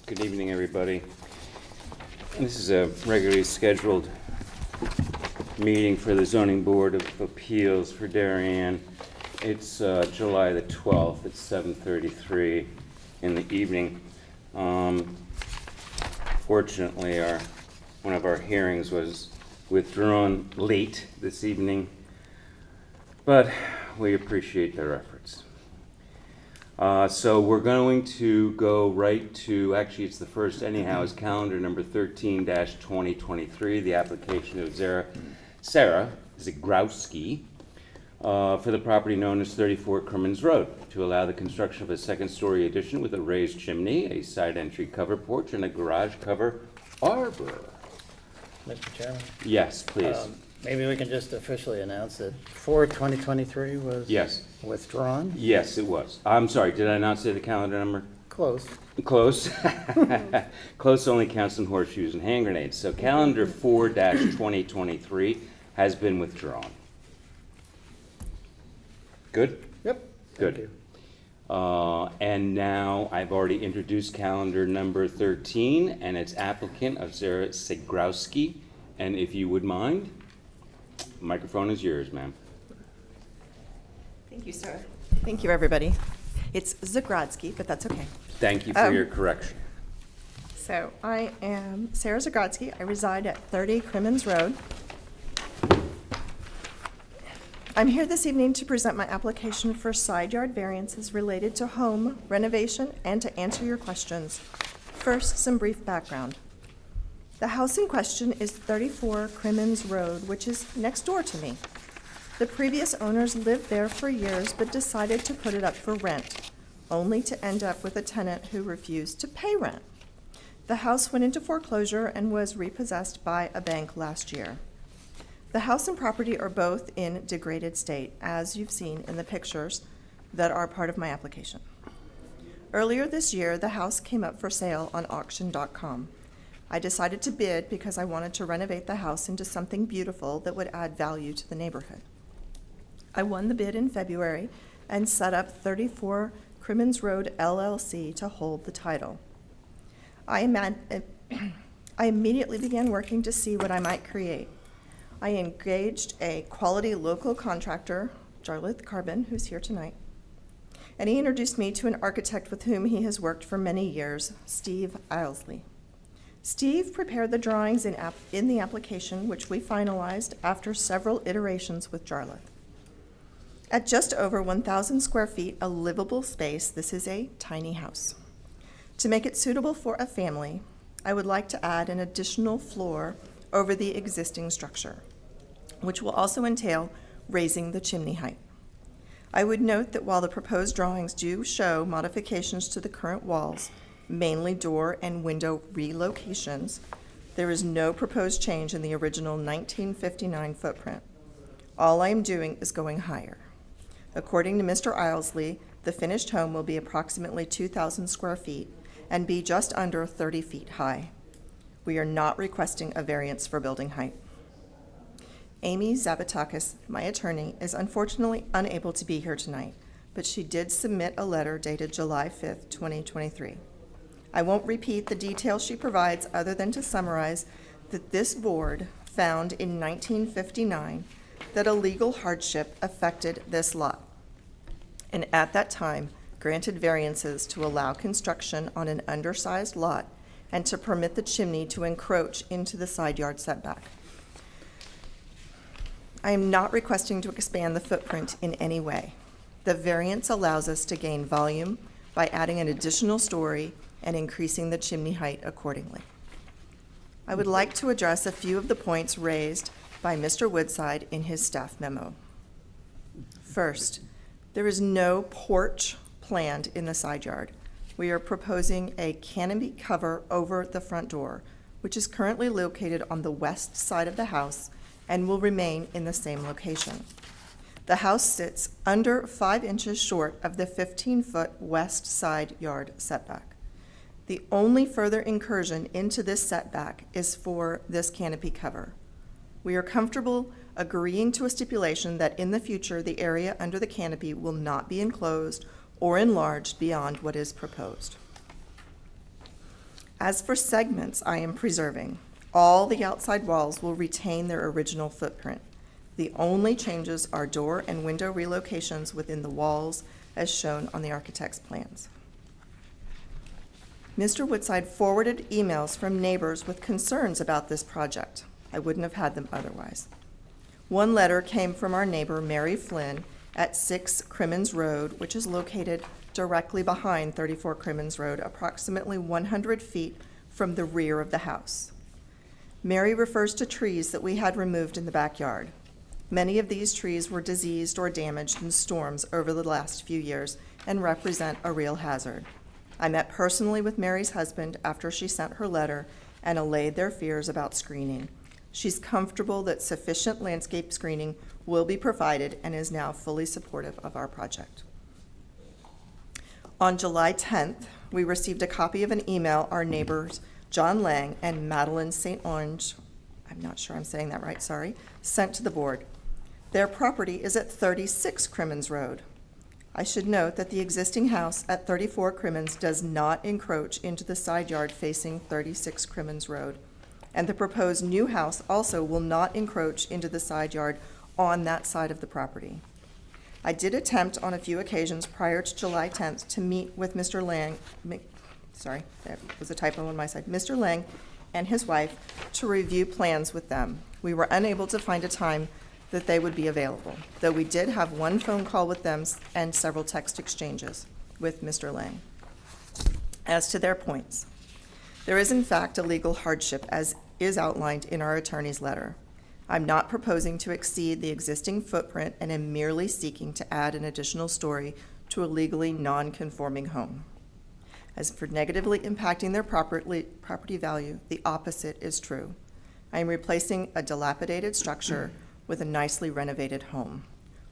Good evening, everybody. This is a regularly scheduled meeting for the Zoning Board of Appeals for Darien. It's July the 12th at 7:33 in the evening. Fortunately, one of our hearings was withdrawn late this evening, but we appreciate their efforts. So we're going to go right to, actually it's the first anyhow, is calendar number 13-2023, the application of Sarah Zagrowski for the property known as 34 Crimmins Road to allow the construction of a second-story addition with a raised chimney, a side entry cover porch, and a garage cover arbor. Mr. Chairman? Yes, please. Maybe we can just officially announce that 4/2023 was Yes. withdrawn? Yes, it was. I'm sorry, did I not say the calendar number? Close. Close. Close only counts in horseshoes and hand grenades. So calendar 4-2023 has been withdrawn. Good? Yep. Good. Thank you. And now I've already introduced calendar number 13 and its applicant of Sarah Zagrowski. And if you would mind, microphone is yours, ma'am. Thank you, sir. Thank you, everybody. It's Zagrodsky, but that's okay. Thank you for your correction. So I am Sarah Zagrodsky. I reside at 30 Crimmins Road. I'm here this evening to present my application for side yard variances related to home renovation and to answer your questions. First, some brief background. The house in question is 34 Crimmins Road, which is next door to me. The previous owners lived there for years but decided to put it up for rent, only to end up with a tenant who refused to pay rent. The house went into foreclosure and was repossessed by a bank last year. The house and property are both in degraded state, as you've seen in the pictures that are part of my application. Earlier this year, the house came up for sale on auction.com. I decided to bid because I wanted to renovate the house into something beautiful that would add value to the neighborhood. I won the bid in February and set up 34 Crimmins Road LLC to hold the title. I immediately began working to see what I might create. I engaged a quality local contractor, Jarlath Carbon, who's here tonight, and he introduced me to an architect with whom he has worked for many years, Steve Ilesley. Steve prepared the drawings in the application, which we finalized after several iterations with Jarlath. At just over 1,000 square feet of livable space, this is a tiny house. To make it suitable for a family, I would like to add an additional floor over the existing structure, which will also entail raising the chimney height. I would note that while the proposed drawings do show modifications to the current walls, mainly door and window relocations, there is no proposed change in the original 1959 footprint. All I am doing is going higher. According to Mr. Ilesley, the finished home will be approximately 2,000 square feet and be just under 30 feet high. We are not requesting a variance for building height. Amy Zabatakis, my attorney, is unfortunately unable to be here tonight, but she did submit a letter dated July 5th, 2023. I won't repeat the details she provides other than to summarize that this board found in 1959 that a legal hardship affected this lot, and at that time granted variances to allow construction on an undersized lot and to permit the chimney to encroach into the side yard setback. I am not requesting to expand the footprint in any way. The variance allows us to gain volume by adding an additional story and increasing the chimney height accordingly. I would like to address a few of the points raised by Mr. Woodside in his staff memo. First, there is no porch planned in the side yard. We are proposing a canopy cover over the front door, which is currently located on the west side of the house and will remain in the same location. The house sits under 5 inches short of the 15-foot west side yard setback. The only further incursion into this setback is for this canopy cover. We are comfortable agreeing to a stipulation that in the future the area under the canopy will not be enclosed or enlarged beyond what is proposed. As for segments, I am preserving. All the outside walls will retain their original footprint. The only changes are door and window relocations within the walls as shown on the architect's plans. Mr. Woodside forwarded emails from neighbors with concerns about this project. I wouldn't have had them otherwise. One letter came from our neighbor, Mary Flynn, at 6 Crimmins Road, which is located directly behind 34 Crimmins Road, approximately 100 feet from the rear of the house. Mary refers to trees that we had removed in the backyard. Many of these trees were diseased or damaged in storms over the last few years and represent a real hazard. I met personally with Mary's husband after she sent her letter and allayed their fears about screening. She's comfortable that sufficient landscape screening will be provided and is now fully supportive of our project. On July 10th, we received a copy of an email our neighbors John Lang and Madeline St. Onge, I'm not sure I'm saying that right, sorry, sent to the board. Their property is at 36 Crimmins Road. I should note that the existing house at 34 Crimmins does not encroach into the side yard facing 36 Crimmins Road, and the proposed new house also will not encroach into the side yard on that side of the property. I did attempt on a few occasions prior to July 10th to meet with Mr. Lang, sorry, that was a typo on my side, Mr. Lang and his wife to review plans with them. We were unable to find a time that they would be available, though we did have one phone call with them and several text exchanges with Mr. Lang. As to their points, there is in fact a legal hardship as is outlined in our attorney's letter. I'm not proposing to exceed the existing footprint and am merely seeking to add an additional story to a legally non-conforming home. As for negatively impacting their property value, the opposite is true. I am replacing a dilapidated structure with a nicely renovated home,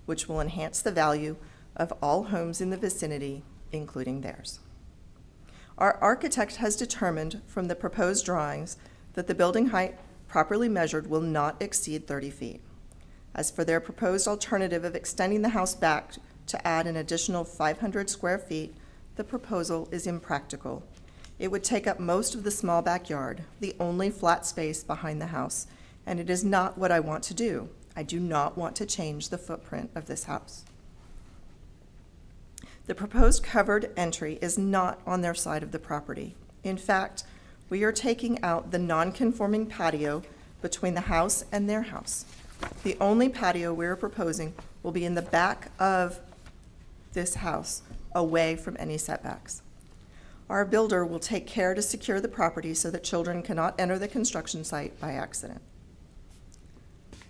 which will enhance the value of all homes in the vicinity, including theirs. Our architect has determined from the proposed drawings that the building height properly measured will not exceed 30 feet. As for their proposed alternative of extending the house back to add an additional 500 square feet, the proposal is impractical. It would take up most of the small backyard, the only flat space behind the house, and it is not what I want to do. I do not want to change the footprint of this house. The proposed covered entry is not on their side of the property. In fact, we are taking out the non-conforming patio between the house and their house. The only patio we're proposing will be in the back of this house, away from any setbacks. Our builder will take care to secure the property so that children cannot enter the construction site by accident.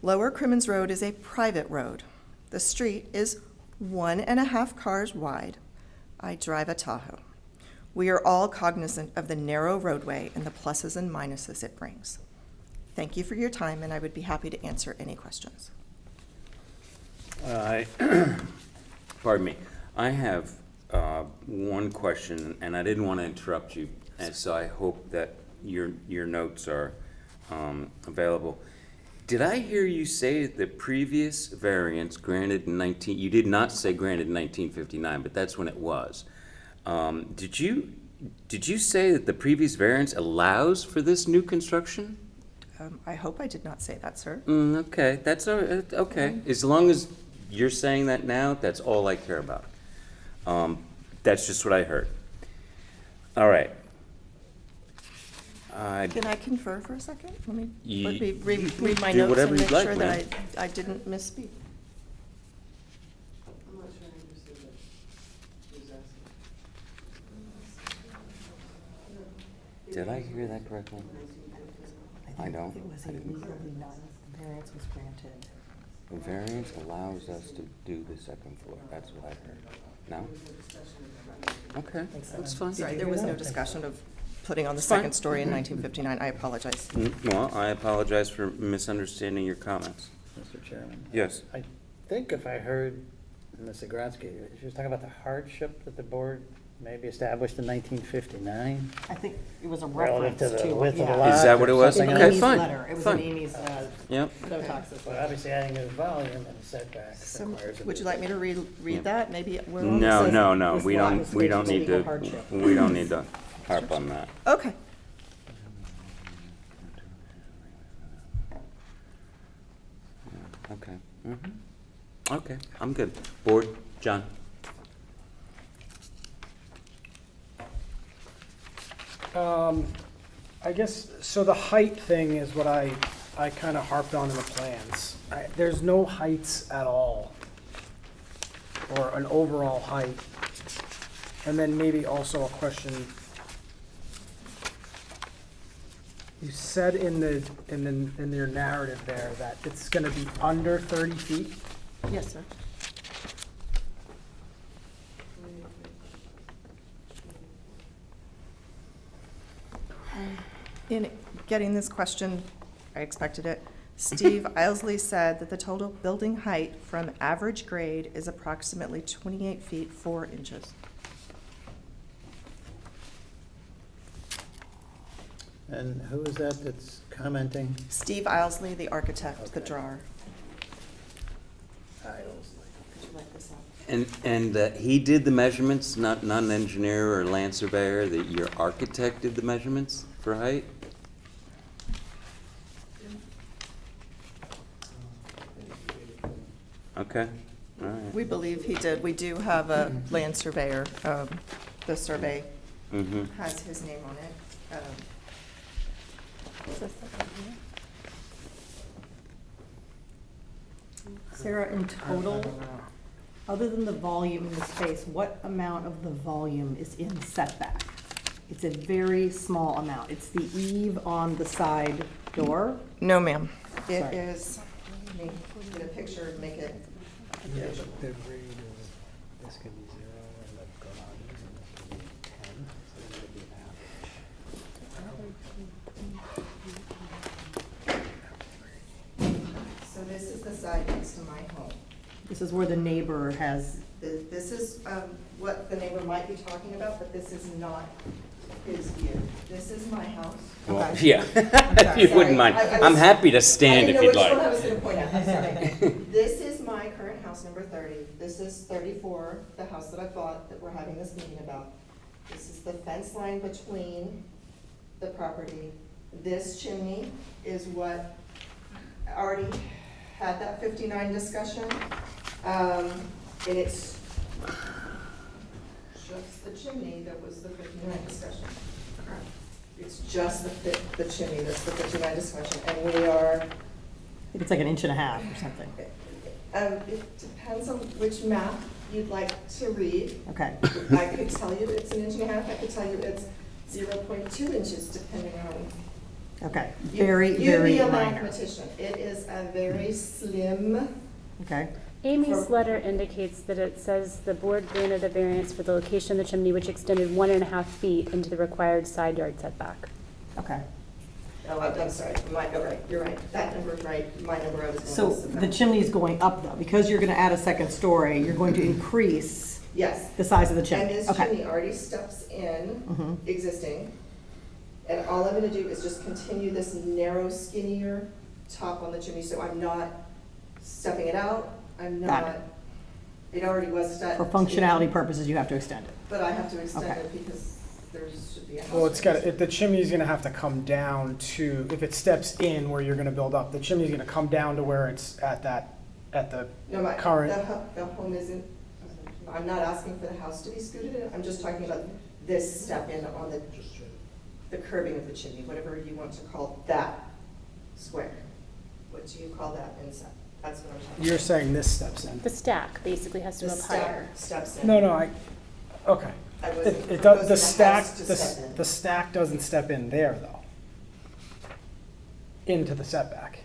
Lower Crimmins Road is a private road. The street is 1.5 cars wide. I drive a Tahoe. We are all cognizant of the narrow roadway and the pluses and minuses it brings. Thank you for your time, and I would be happy to answer any questions. Pardon me. I have one question, and I didn't want to interrupt you, and so I hope that your notes are available. Did I hear you say the previous variance granted in you did not say granted in 1959, but that's when it was. Did you say that the previous variance allows for this new construction? I hope I did not say that, sir. Okay, that's okay. As long as you're saying that now, that's all I care about. That's just what I heard. All right. Can I confer for a second? Let me You- read my do notes whatever and you'd make like, sure that ma'am. I didn't misspeak. I'm not sure I understood what she was asking. Did I hear that correctly? I don't. It was I didn't. illegally done. The variance was granted. The variance allows us to do the second floor. That's what I heard. No? Okay, that's fine. Sorry, there was no discussion of putting on the It's fine. second story in 1959. I apologize. Well, I apologize for misunderstanding your comments. Mr. Chairman. Yes. I think if I heard Ms. Zagrodsky, she was talking about the hardship that the board maybe established in 1959. I think it was a Relative reference to to. the width of the yeah. lot. Is that what it was? In Something Okay, Amy's fine. letter. It was Fine. in Amy's Yep. Botox. But obviously adding a volume and setbacks So, requires. a would you like me to read that? Maybe we're No, says no, no, this we lot don't, was we made don't for need legal to, hardship. we don't need to harp on that. Okay. Okay. Okay, I'm good. Board, John? I guess, so the height thing is what I kind of harped on in the plans. There's no heights at all, or an overall height. And then maybe also a question. You said in your narrative there that it's gonna be under 30 feet? Yes, sir. In getting this question, I expected it. Steve Ilesley said that the total building height from average grade is approximately 28 feet 4 inches. And who is that that's commenting? Steve Ilesley, the architect, the Okay. drawer. Ilesley. Could you write this out? And he did the measurements, not an engineer or land surveyor, that your architect did the measurements for height? Okay, all right. We believe he did. We do have a land surveyor. The survey Mm-hmm. has his name on it. Sarah, in I total, don't know. other than the volume in the space, what amount of the volume is in setback? It's a very small amount. It's the eave on the side door. No, ma'am. It Sorry. is, let me get a picture and make it. Yeah, but the grade is, this could be 0 and the garage is gonna be 10, so it's gonna be an average. So this is the side next to my home. This is where the neighbor has, This is what the neighbor might be talking about, but this is not his view. This is my house. Well, Okay. yeah, if you wouldn't mind. I'm happy to stand if you'd I didn't know which one I like. was gonna point at, I'm sorry. This is my current house, number 30. This is 34, the house that I bought that we're having this meeting about. This is the fence line between the property. This chimney is what already had that 59 discussion. And it's just the chimney that was the 59 discussion. It's just the chimney that's the 59 discussion, and we are, I think it's like an inch and a half or something. it depends on which map you'd like to read. Okay. I could tell you it's an inch and a half, I could tell you it's 0.2 inches, depending on. Okay. You- Very, you'd very be a minor. mathematician. It is a very slim, Okay. Amy's letter indicates that it says the board granted a variance for the location of the chimney which extended 1.5 feet into the required side yard setback. Okay. oh, I'm sorry, you're right, that number's right, my number I was going to. So the chimney is going up though, because you're gonna add a second story, you're going to increase Yes. the size of the And chimney. this Okay. chimney already steps in, Mhm. existing. And all I'm gonna do is just continue this narrow, skinnier top on the chimney, so I'm not stepping it out, I'm Got not, it. it already was stepped. For functionality purposes, you have to extend it. But I have to extend Okay. it because there should be a house. Well, it's right got, the chimney's gonna have to come down to, if it steps in where you're gonna build up, the chimney's gonna come down to where it's at the No, my, current. the home isn't, I'm not asking for the house to be scooted in, I'm just talking about this step in on the curbing of the chimney, whatever you want to call that square. What do you call that inside? That's what I'm talking about. You're saying this steps in? The stack basically has to The go up higher. stack steps in. No, okay. I wasn't It does, proposing the the stack, house to step in. the stack doesn't step in there though. Into the setback.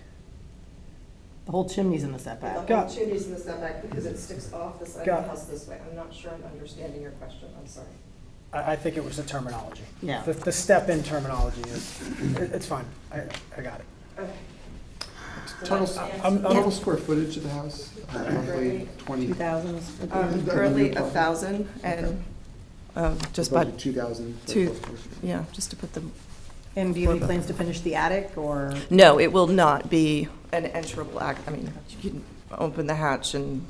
The whole chimney's in the The setback. whole Got- chimney's in the setback because it sticks off the side of Got- the house this way. I'm not sure I'm understanding your question, I'm sorry. I think it was the terminology. Yeah. The step-in terminology is, it's fine, I got it. Okay. Total, I'm- total square footage of the house, roughly 20, 2,000 is. Currently 1,000 and just about, 2,000. two- yeah, just to put the. And do you have any plans to finish the attic or? No, it will not be an enterable act. I mean, you can open the hatch and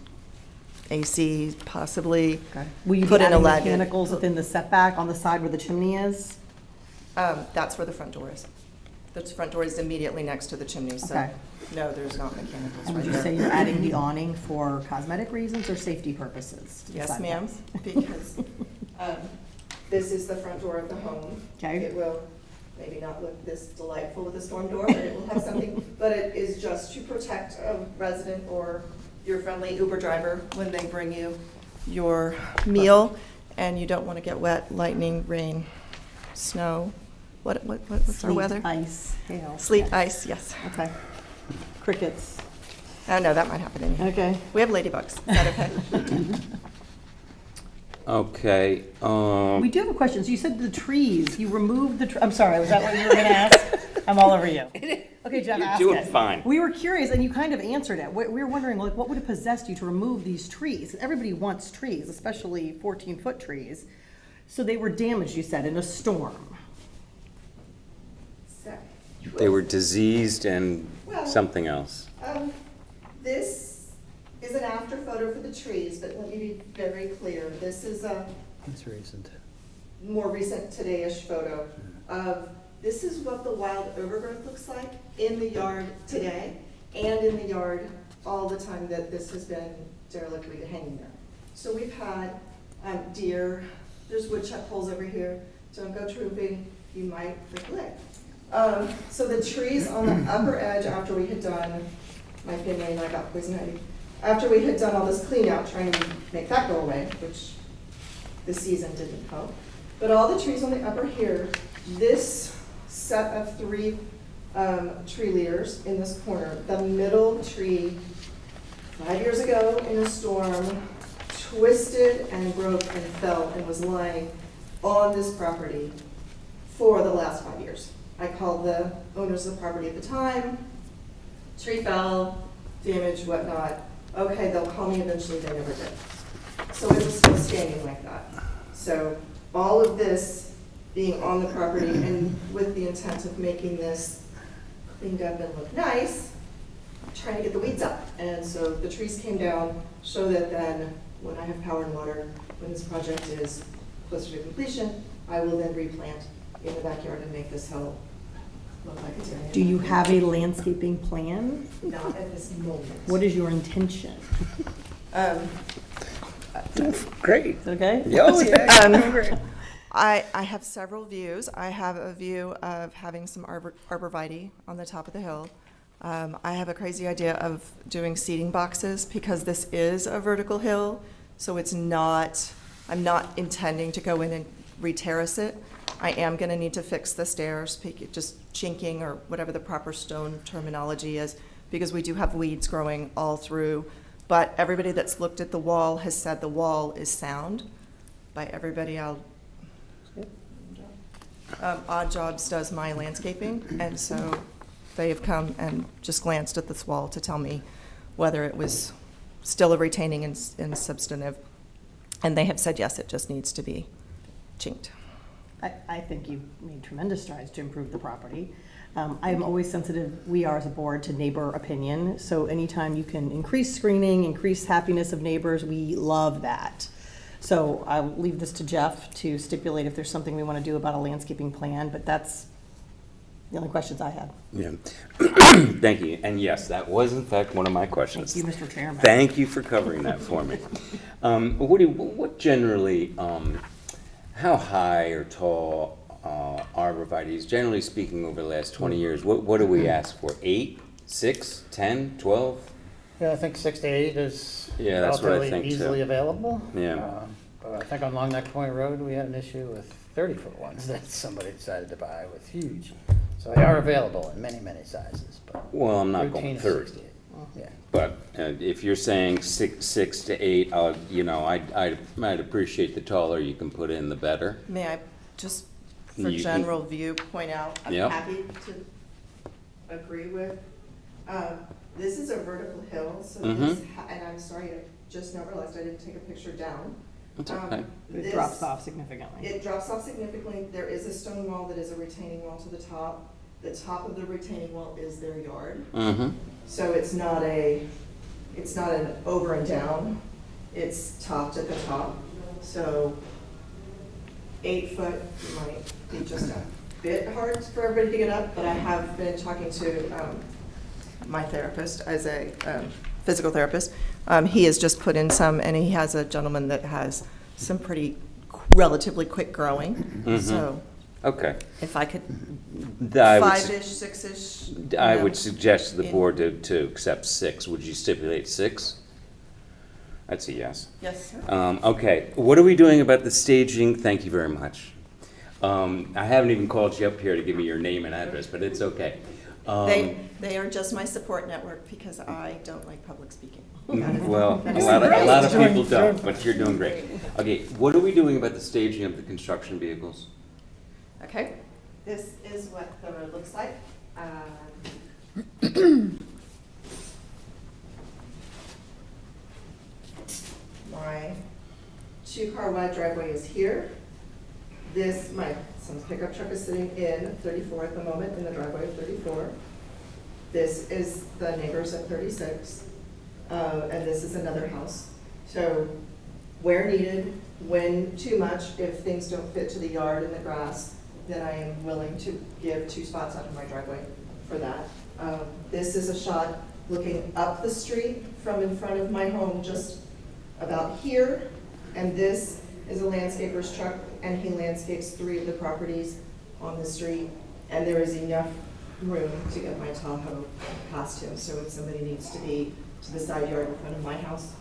AC possibly. Will you be Put in a adding lag- mechanicals within the setback on the side where the chimney is? That's where the front door is. The front door is immediately next to the chimney, so Okay. no, there's not mechanicals And right would you say there. you're adding the awning for cosmetic reasons or safety purposes? to the Yes, side ma'am, decks? because this is the front door of the home. Okay. It will maybe not look this delightful with a storm door, but it will have something, but it is just to protect a resident or your friendly Uber driver when they bring you your meal, and you don't want to get wet, lightning, rain, snow. What's our Sleet, weather? ice, hail. Sleet, Yeah. ice, yes. Okay. Crickets. Oh, no, that might happen anyhow. Okay. We have ladybugs. Is that okay? Okay, We do have a question. So you said the trees, you removed I'm sorry, was that what you were gonna ask? I'm all over you. Okay, Jeff, You're ask doing it. fine. We were curious, and you kind of answered it. We were wondering, like, what would have possessed you to remove these trees? Everybody wants trees, especially 14-foot trees. So they were damaged, you said, in a storm. they were diseased and Well- something else. This is an after photo for the trees, but let me be very clear. This is a It's recent. more recent today-ish photo of, this is what the wild overgrowth looks like in the yard today and in the yard all the time that this has been derelictly hanging there. So we've had deer, there's woodchuck holes over here, don't go trooping, you might break a leg. So the trees on the upper edge, after we had done, my opinion, I got poison ivy, after we had done all this clean out, trying to make that go away, which the season didn't help. But all the trees on the upper here, this set of three tree leaders in this corner, the middle tree, 5 years ago in a storm, twisted and broke and fell and was lying on this property for the last 5 years. I called the owners of the property at the time, tree fell, damage, whatnot. Okay, they'll call me eventually, they never did. So it was still standing like that. So all of this being on the property and with the intent of making this cleaned up and look nice, trying to get the weeds up. And so the trees came down so that then when I have power and water, when this project is closer to completion, I will then replant in the backyard and make this hill look like it's area. Do you have a landscaping plan? Not at this moment. What is your intention? Great. Okay? Oh, I have several views. I have a view of having some arborvitae on the top of the hill. I have a crazy idea of doing seating boxes because this is a vertical hill, so it's not, I'm not intending to go in and re-terrace it. I am gonna need to fix the stairs, just chinking or whatever the proper stone terminology is, because we do have weeds growing all through. But everybody that's looked at the wall has said the wall is sound. By everybody, Odd Jobs does my landscaping, and so they have come and just glanced at this wall to tell me whether it was still a retaining and substantive. And they have said, yes, it just needs to be chinked. I think you've made tremendous strides to improve the property. I'm always sensitive, we are as a board, to neighbor opinion. So anytime you can increase screening, increase happiness of neighbors, we love that. So I'll leave this to Jeff to stipulate if there's something we want to do about a landscaping plan, but that's the only questions I had. Yeah. Thank you. And yes, that was in fact one of my questions. Thank you, Mr. Chairman. Thank you for covering that for me. Woody, what generally, how high or tall arborvitaes, generally speaking, over the last 20 years, what do we ask for? 8, 6, 10, 12? Yeah, I think 6 to 8 is Yeah, that's what I relatively think, too. easily available. Yeah. But I think on Long Neck Point Road, we had an issue with 30-foot ones that somebody decided to buy with huge. So they are available in many, many sizes, but Well, I'm not routine going is 30. 68. Yeah. But if you're saying 6 to 8, I'd appreciate the taller you can put in, the better. May I just, for You- general view, point out, I'm Yep. happy to agree with. This is a vertical hill, so this, and I'm sorry, I just now realized I didn't take a picture down. It's okay. It drops off significantly. It drops off significantly. There is a stone wall that is a retaining wall to the top. The top of the retaining wall is their yard. Mm-hmm. So it's not an over and down, it's topped at the top. So 8 foot might be just bit hard for everybody to get up, but I have been talking to my therapist as a physical therapist. He has just put in some, and he has a gentleman that has some pretty relatively quick growing. Mhm. So Okay. if I could, I would su- 5-ish, 6-ish. I you know, would suggest to the in- board to accept 6. Would you stipulate 6? I'd say yes. Yes, sir. Okay, what are we doing about the staging? Thank you very much. I haven't even called you up here to give me your name and address, but it's okay. They are just my support network because I don't like public speaking. Well, That a is lot of great. people don't, but you're doing great. Okay, what are we doing about the staging of the construction vehicles? Okay, this is what the road looks like. My 2-car wide driveway is here. This, my son's pickup truck is sitting in 34 at the moment, in the driveway of 34. This is the neighbors at 36, and this is another house. So where needed, when too much, if things don't fit to the yard and the grass, then I am willing to give 2 spots out of my driveway for that. This is a shot looking up the street from in front of my home, just about here. And this is a landscaper's truck, and he landscapes 3 of the properties on the street. And there is enough room to get my Tahoe past him. So if somebody needs to be to the side yard in front of my house,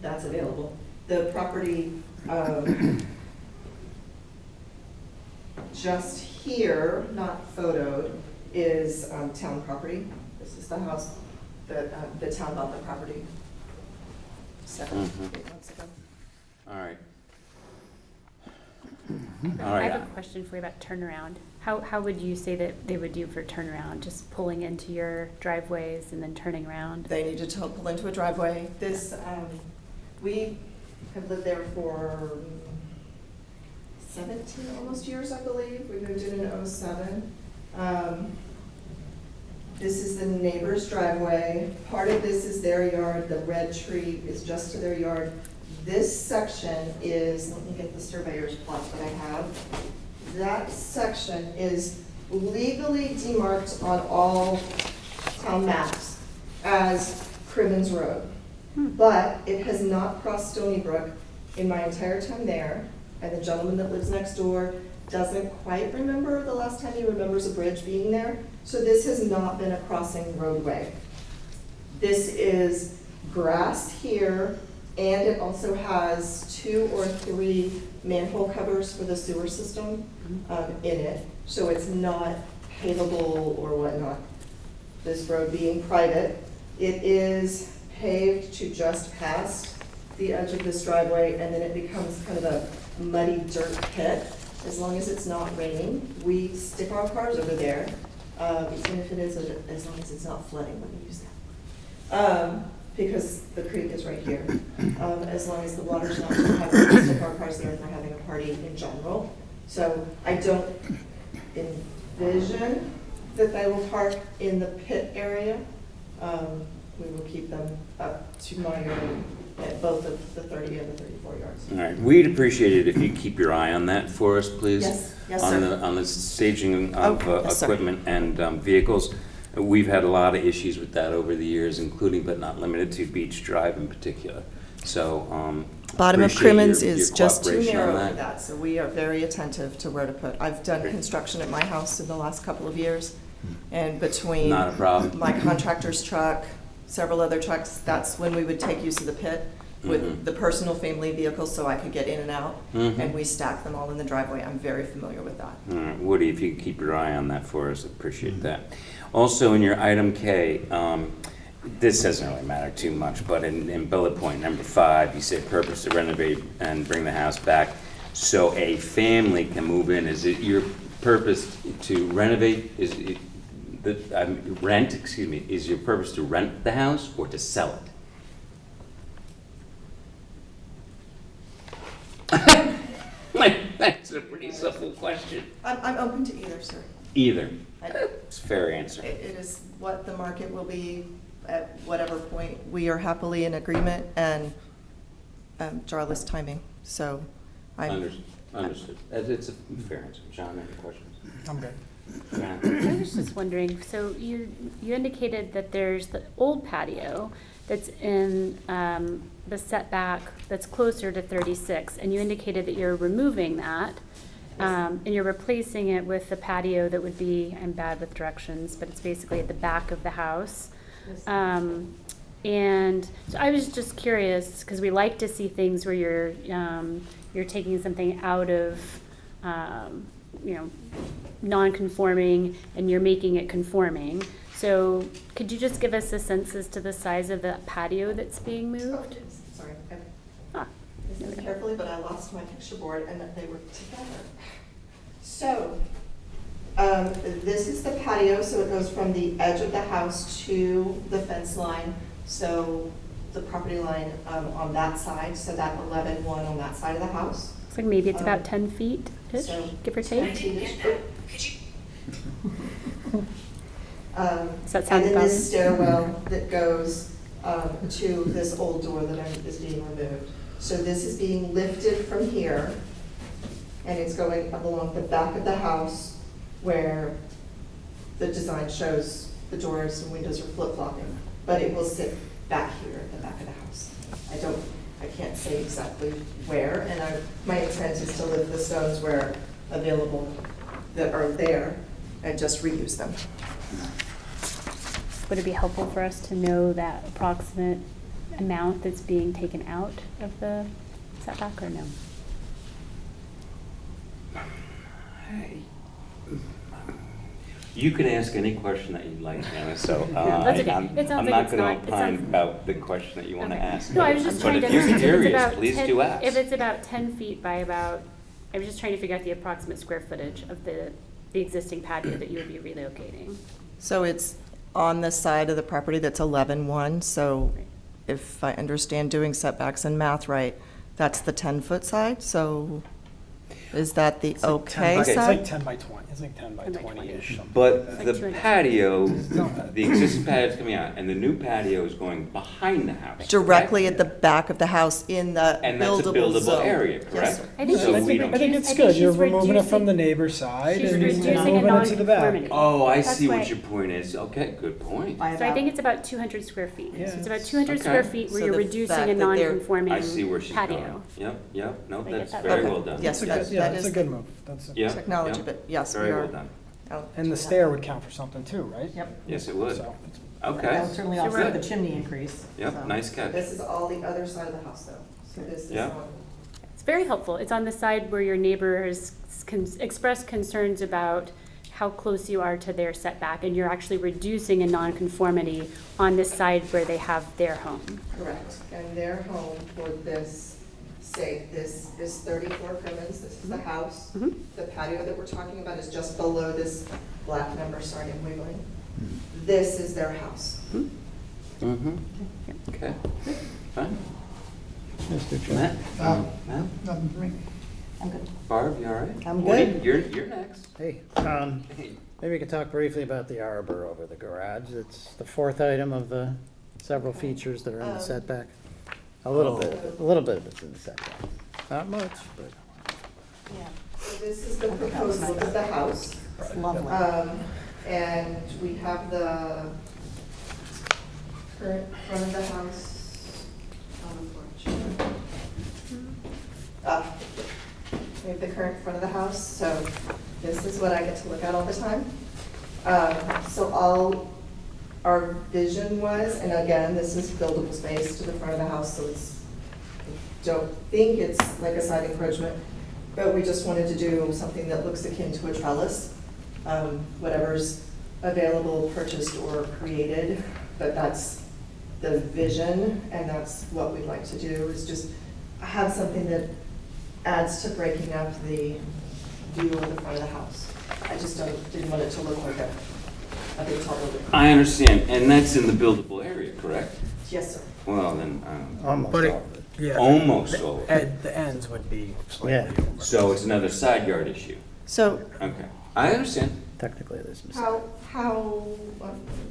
that's available. The property just here, not photoed, is town property. This is the house that the town bought the property 7, Mhm. 8 months ago. All right. I All right. have a question for you about turnaround. How would you say that they would do for turnaround? Just pulling into your driveways and then turning around? They need to pull into a driveway. This, we have lived there for 17 almost years, I believe. We moved in 07. This is the neighbor's driveway. Part of this is their yard. The red tree is just to their yard. This section is, let me get the surveyor's plot that I have. That section is legally demarked on all town maps as Cribbins Road. But it has not crossed Stony Brook in my entire time there. And the gentleman that lives next door doesn't quite remember the last time he remembers a bridge being there. So this has not been a crossing roadway. This is grass here, and it also has 2 or 3 manhole covers for the sewer system in it. So it's not pavable or whatnot. This road being private, it is paved to just past the edge of this driveway, and then it becomes kind of a muddy dirt pit. As long as it's not raining, we stick our cars over there, even if it is, as long as it's not flooding when we use that. Because the creek is right here. As long as the water's not too high, we stick our cars there if we're having a party in general. So I don't envision that they will park in the pit area. We will keep them up to my yard at both of the 30 and the 34 yards. All right, we'd appreciate it if you keep your eye on that for us, please. Yes, On sir. the staging of Yes, sir. equipment and vehicles. We've had a lot of issues with that over the years, including but not limited to Beach Drive in particular. So, Bottom of appreciate Crimmins your is just too cooperation on narrow for that, so we are very attentive to where to put. I've done construction at my house in the last couple of years, and between Not a problem. my contractor's truck, several other trucks, that's when we would take use of the pit with Mhm. the personal family vehicles so I could get in and out, Mhm. and we stack them all in the driveway. I'm very familiar with that. All right, Woody, if you could keep your eye on that for us, appreciate that. Also, in your item K, this doesn't really matter too much, but in bullet point number 5, you say purpose to renovate and bring the house back so a family can move in. Is it your purpose to renovate, is your purpose to rent the house or to sell it? That's a pretty simple question. I'm open to either, sir. Either. I- It's a fair answer. It is what the market will be at whatever point. We are happily in agreement and Jarla's timing, so I. Understood. It's a fair answer. John, any questions? I'm good. Yeah. I was just wondering, so you indicated that there's the old patio that's in the setback that's closer to 36, and you indicated that you're removing that, and you're replacing it with the patio that would be, I'm bad with directions, but it's basically at the back of the house. And so I was just curious, because we like to see things where you're taking something out of, non-conforming and you're making it conforming. So could you just give us a sense as to the size of the patio that's being moved? Sorry, Ah, I listened carefully, but I lost my picture board and they were together. So, this is the patio, so it goes from the edge of the house to the fence line. So the property line on that side, so that 11-1 on that side of the house. looks like maybe it's about 10 feet-ish, So give or 10 take. feet-ish. Does that And sound then about this right? stairwell that goes to this old door that is being removed. So this is being lifted from here, and it's going up along the back of the house where the design shows the doors and windows are flip-flopping, but it will sit back here at the back of the house. I can't say exactly where, and my intent is to lift the stones where available that are there and just reuse them. Would it be helpful for us to know that approximate amount that's being taken out of the setback, or no? You can ask any question that you'd like, Anna, so that's okay. I'm It sounds I'm like not it's going not- to it opine sounds- about the question that you want to Okay. ask. No, I was just But trying to. if you're if it's curious, about please 10 do ask. If it's about 10 feet by about, I was just trying to figure out the approximate square footage of the existing patio that you would be relocating. So it's on the side of the property that's 11-1, so if I understand doing setbacks and math right, that's the 10-foot side, so is that the It's like 10 okay by- It's like side? 10 by 20, it's like 10 by 10 by 20-ish. something But like that. the 200. patio, the existing patio is coming out, and the new patio is going behind the house. Directly correct? at the back of the house in the And that's a buildable buildable zone. area, Yes, correct? sir. I think So she's we don't- I think it's I think good, you're she's removing it from reducing- the neighbor's side She's and reducing you're a moving it to the non-conformity. back. Oh, I That's see why- what your point is. Okay, good point. By So I think about- it's about 200 square feet. Yeah, So it's about it's- 200 Okay. square feet where So you're the reducing fact a that they're- non-conforming I see where she's patio. going. Yep, no, Did I that's get that very right? well done. Yes, It's a good- that Yeah, is it's a good move. That's a- Yep, technology, yep. but yes, we Very are. well done. And the stair would count for something too, right? Yep. Yes, it would. So, Okay. That would certainly So offset we're- the chimney increase. Yep, so. nice catch. This is all the other side of the house, though. So this is Yeah. on. It's very helpful. It's on the side where your neighbor has expressed concerns about how close you are to their setback, and you're actually reducing a nonconformity on this side where they have their home. Correct. And their home for this, say, this is 34 Crimmins, this is the house. Mhm. The patio that we're talking about is just below this black number, sorry, I'm wiggling. This is their house. Mm-hmm. Okay, fine. Mr. Matt? Chair. Matt? Nothing for me. I'm good. Barb, you all right? I'm Woody, good. You're next. Hey, Hey. maybe we could talk briefly about the arbor over the garage. It's the fourth item of the several features that are in the setback. A little bit of it's in the setback. Not much, but. Yeah, So this is the proposed look of the house. it's lovely. And we have the current front of the house on the porch. We have the current front of the house, so this is what I get to look at all the time. So all our vision was, and again, this is buildable space to the front of the house, so it's, I don't think it's like a side encroachment, but we just wanted to do something that looks akin to a trellis. Whatever's available, purchased, or created, but that's the vision, and that's what we'd like to do, is just have something that adds to breaking up the view of the front of the house. I just didn't want it to look like a big tall building. I understand, and that's in the buildable area, correct? Yes, sir. Well, then, Almost But all it- of it. Yeah. almost all. The ends would be slightly Yeah. over. So it's another side yard issue. So Okay, I understand. Technically, there's mistake.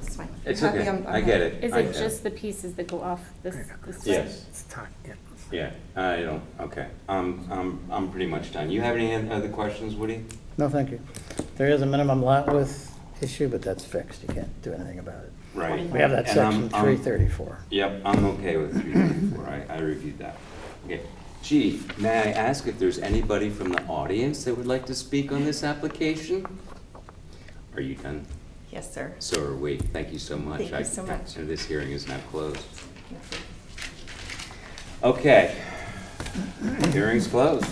it's fine. It's Happy, okay, I'm I get it. Is I it get just the pieces that go off this? Yes. It's time, yeah. Yeah, I don't, okay. I'm pretty much done. You have any other questions, Woody? No, thank you. There is a minimum lot width issue, but that's fixed. You can't do anything about it. Right. We have that And I'm- section I'm- 334. Yep, I'm okay with 334. I reviewed that. Okay. Gee, may I ask if there's anybody from the audience that would like to speak on this application? Are you done? Yes, sir. So are we. Thank you so much. Thank you so much. So this hearing is now closed. Okay. Hearing's closed.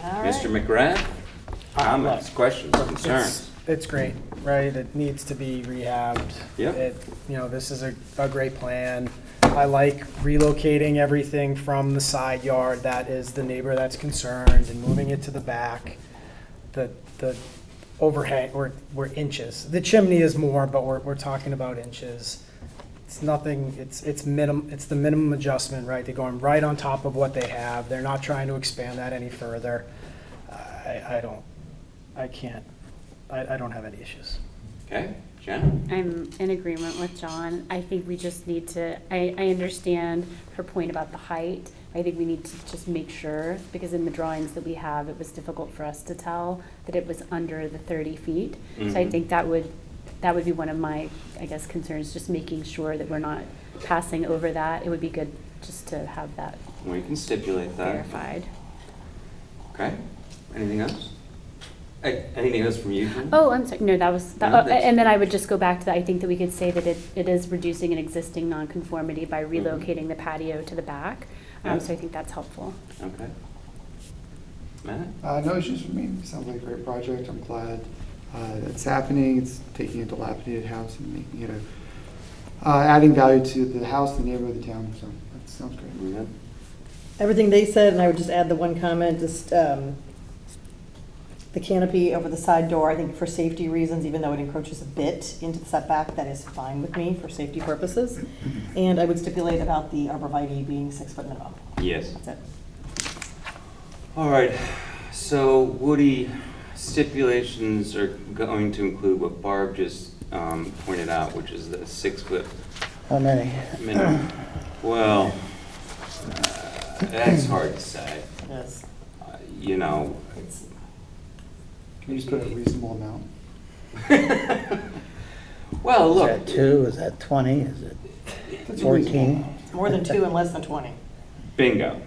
Mr. McGrath? Comments, questions, concerns? It's great, right? It needs to be rehabbed. Yep. This is a great plan. I like relocating everything from the side yard that is the neighbor that's concerned and moving it to the back. The overhang, we're inches. The chimney is more, but we're talking about inches. It's nothing, it's the minimum adjustment, right? They're going right on top of what they have. They're not trying to expand that any further. I don't have any issues. Okay, Jen? I'm in agreement with John. I think we just need to, I understand her point about the height. I think we need to just make sure, because in the drawings that we have, it was difficult for us to tell that it was under the 30 feet. So I Mhm. think that would be one of my, I guess, concerns, just making sure that we're not passing over that. It would be good just to have that We can stipulate that. verified. Okay, anything else? Anything else from you, Jen? Oh, I'm sorry, no, that was, No, that's- and then I would just go back to that, I think that we could say that it is reducing an existing nonconformity by relocating the patio to the back. Yeah. So I think that's helpful. Okay. Matt? No issues for me. Sounds like a great project. I'm glad it's happening. It's taking a dilapidated house and making it adding value to the house, the neighborhood, the town. So that sounds great. Yeah. Everything they said, and I would just add the one comment, just the canopy over the side door, I think for safety reasons, even though it encroaches a bit into the setback, that is fine with me for safety purposes. And I would stipulate about the arborvitae being 6 foot minimum. Yes. That's it. All right, so Woody, stipulations are going to include what Barb just pointed out, which is the 6 foot How many? minimum. Well, that's hard to say. Yes. You know, It's, Can you just put a reasonable amount? well, Is look. that 2? Is that 20? Is it That's a reasonable 14? amount. it's more than 2 and less than 20. Bingo.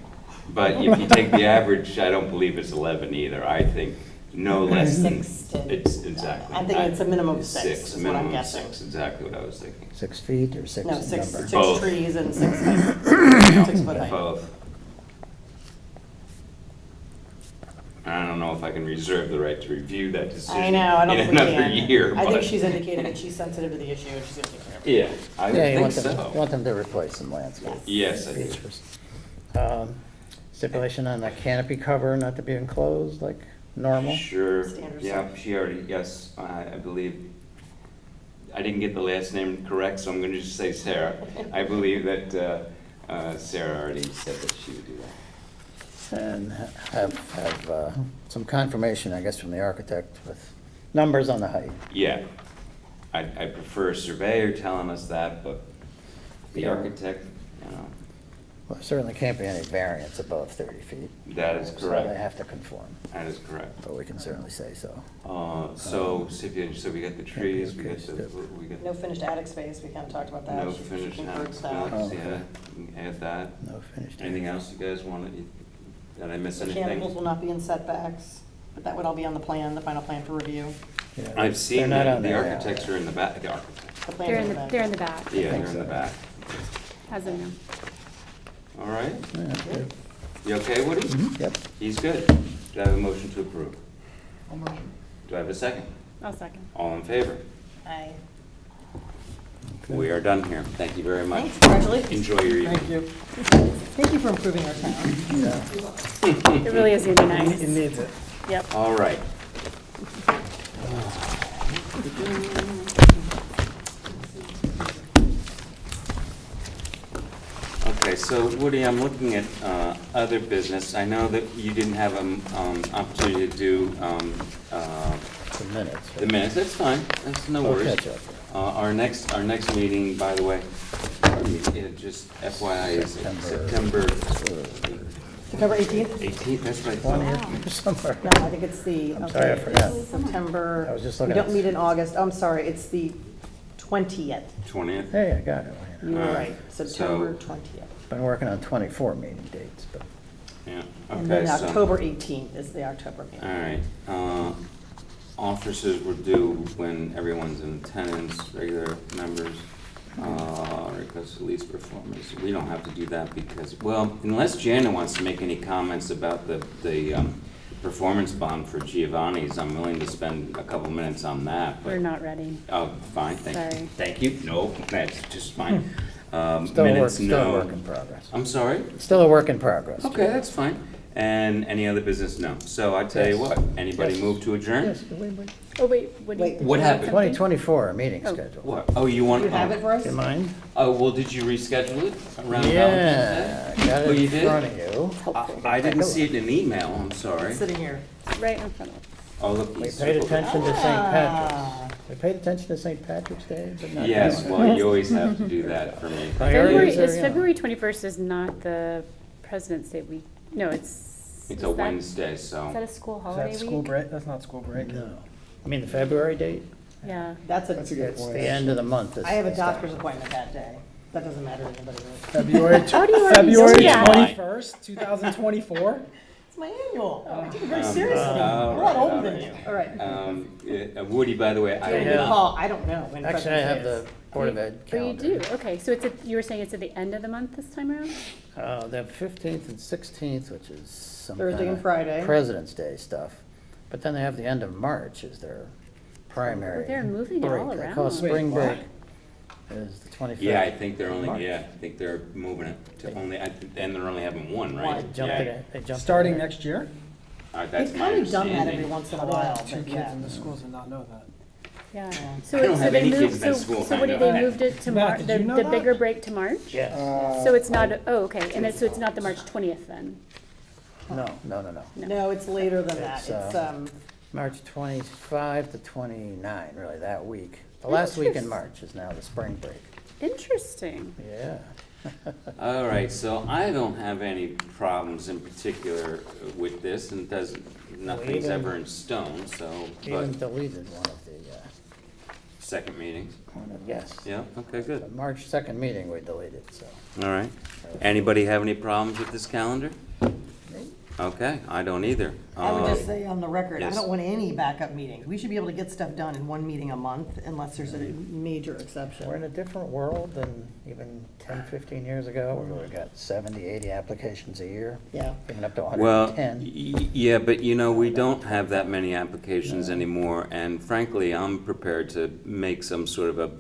But if you take the average, I don't believe it's 11 either. I think no less than. 6 to- It's exactly. I'm thinking it's a minimum of 6 6, is what I'm minimum of guessing. 6, exactly what I was thinking. 6 feet or 6 No, 6 number? Both. trees and 6 height. 6 foot height. Both. I don't know if I can reserve the right to review that decision. I know, I don't think we In another can. year, I think but- she's indicated that she's sensitive to the issue and she's gonna take care of it. Yeah, I would Yeah, you think want them, you so. want them to replace some landscape Yes, I do. features. Stipulation on the canopy cover not to be enclosed like normal? Sure, Standard yeah, stuff. she already, yes, I believe, I didn't get the last name correct, so I'm gonna just say Sarah. I believe that Sarah already said that she would do that. And have some confirmation, I guess, from the architect with numbers on the height. Yeah, I prefer a surveyor telling us that, but the Yeah. architect, you know, Well, there certainly can't be any variance above 30 feet. that is So they correct. have to conform, That is correct. but we can certainly say so. So we got the trees, we got okay, the, we got. No finished attic space, we kind of talked about that. No She finished concurred attic with space, that. Oh, yeah, okay. you can add that. No finished. Anything else you guys want, did I miss Mechanicals anything? will not be in setbacks, but that would all be on the plan, the final plan for review. Yeah, I've seen they're not that, on the there now. architects are in the back, the architects, The plans They're are in the, back. they're in the back, yeah, think they're in the so. back. as of now. All right, Yeah, good. you okay, Woody? Yep. He's good. Do I have a motion to approve? I'll motion. Do I have a second? I'll second. All in favor? Aye. We are done here. Thank you very much. Thanks, congratulations. Enjoy your evening. Thank you. Thank you for improving our town. It really is gonna be nice. It needs it. Yep. All right. Okay, so Woody, I'm looking at other business. I know that you didn't have an opportunity to do The minutes. the minutes. That's fine. That's no We'll worries. catch up. Our next meeting, by the way, pardon me, just FYI, is September. September September 18th? 18th, that's what I thought. 20th, somewhere. No, I think it's the. I'm sorry, I forgot. it's September. I was just We looking don't at- meet in August. I'm sorry, it's the 20th. 20th? Hey, I got it. You were Alright, right, September 20th. Been working on 24 meeting dates, but Yeah, And then okay, so. October 18th is the October meeting. All right, officers were due when everyone's in attendance, regular members, request lease performance. We don't have to do that because, well, unless Jana wants to make any comments about the performance bond for Giovanni's, I'm willing to spend a couple minutes on that. but- We're not ready. Oh, fine, thank you. Sorry. Thank you, no, that's just fine. still Minutes, still a no. work in progress. I'm sorry? Still a work in progress. Okay, that's fine. And any other business? No. So I tell you Yes. what, anybody Yes. move to adjourn? Yes, wait. Oh, wait, what do you? Wait. What happened? 2024 meeting Oh. schedule. What? Oh, you want? Do you have it for us? Do you mind? Oh, well, did you reschedule it around Valentine's Yeah, Day? got Oh, it you in did? front of you. I didn't see it in an email, I'm sorry. It's sitting here. Right in front of us. Oh, look. We he's paid circled it. attention to St. Ah. Patrick's. We paid attention to St. Patrick's Day, but not Yes, that one. well, you always have to do that for me. Priorities are, you know. February 21st is not the President's Day week. No, it's. It's is a that- Wednesday, Is that so. a school Is holiday that week? school break? That's not school break. No. I mean, the February date? Yeah. That's That's a good It's point. the end of the month. I have a It's the- doctor's appointment that day. That doesn't matter to anybody. Really. February, How do you already February do that? 21st, 2024. It's my annual. I take it very Um, seriously. all I'm a lot right, older all than right. you. All right. Woody, by the way, I Do will you not. recall? I don't know. when Actually, I have President's the Board of Ed Oh, you calendar. do? Okay, so it's you were saying it's at the end of the month this time around? The 15th and 16th, which is some Thursday kind and of Friday. President's Day stuff. But then they have the end of March as their primary Oh, they're moving it break. all They call it around. spring Wait, break. Is the 25th. Yeah, I think they're only, March. yeah, I think they're moving it to only, and they're only having one, right? One. They jumped Yeah. it, they jumped it Starting ahead. next year? That's They've my kind of done that every understanding. once in a I don't while. have two but kids yeah. in the schools and not know that. Yeah. Yeah. So I don't so have they any moved. kids in So school, so I what know. did they moved it to Matt, March? did The you know the that? bigger break to March. Yes. So it's not. Oh, okay. And so it's not the March 20th then. No. No, it's later than that. It's, It's, March 25 to 29, really, that week. The last week in March is now the spring break. Interesting. Yeah. All right, so I don't have any problems in particular with this, and nothing's even- ever in stone, so, Even but, deleted one of the, second meeting? yes. Yeah, okay, good. The March 2nd meeting we deleted, so. All right. Anybody have any problems with this calendar? Okay, I don't either. I would just say on the record, I yes. don't want any backup meetings. We should be able to get stuff done in one meeting a month unless there's a major We're in exception. a different world than even 10, 15 years ago, where we got 70, 80 applications a year, Yeah. even up to Well, 110. yeah, but we don't have that many applications anymore, and frankly, I'm prepared to make some sort of a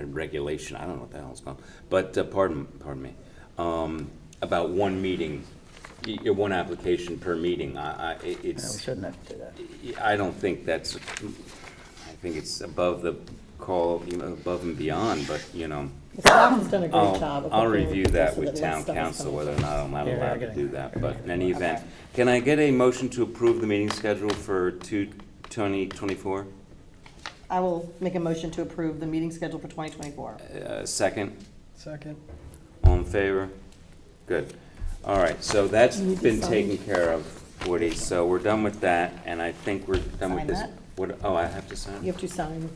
regulation, I don't know what the hell it's called, but, pardon me, about one meeting, one application per meeting. No, we It's, shouldn't have to do that. I don't think that's, I think it's above the call, above and beyond, but, The staff has done a great job. of I'll looking review that so with less town stuff is council, coming. whether or not I'm not Yeah, allowed to getting do that, there. but in any event. Okay. Can I get a motion to approve the meeting schedule for 2024? I will make a motion to approve the meeting schedule for 2024. Second, Second. all in favor? Good. All right, so that's You need to been sign. taken care of, Woody, so we're done with that, and I think we're done with Sign this. that. What, oh, I have to sign? You have to sign.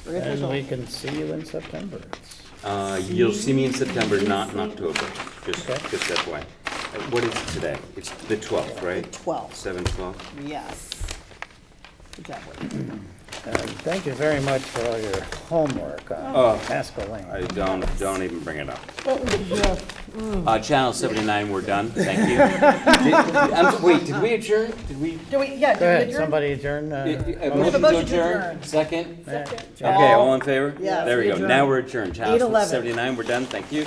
Very And official. we can see you in September. It's- You'll see me in September, not in October, just Okay. FYI. What is it today? It's the 12th, right? 12. 7/12? Yes. Good job, Woody. Thank you very much for all your homework on Oh. Pasco Lane. I don't even bring it up. Yeah. Channel 79, we're done, thank you. Wait, did we adjourn? Did we? Do we, yeah, do Go we ahead, adjourn? somebody adjourn. Motion to motion to adjourn, adjourn. second? Yeah, Okay, all in favor? Yes, There we we go, adjourn. now we're adjourned. Channel 8:11. 79, we're done, thank you.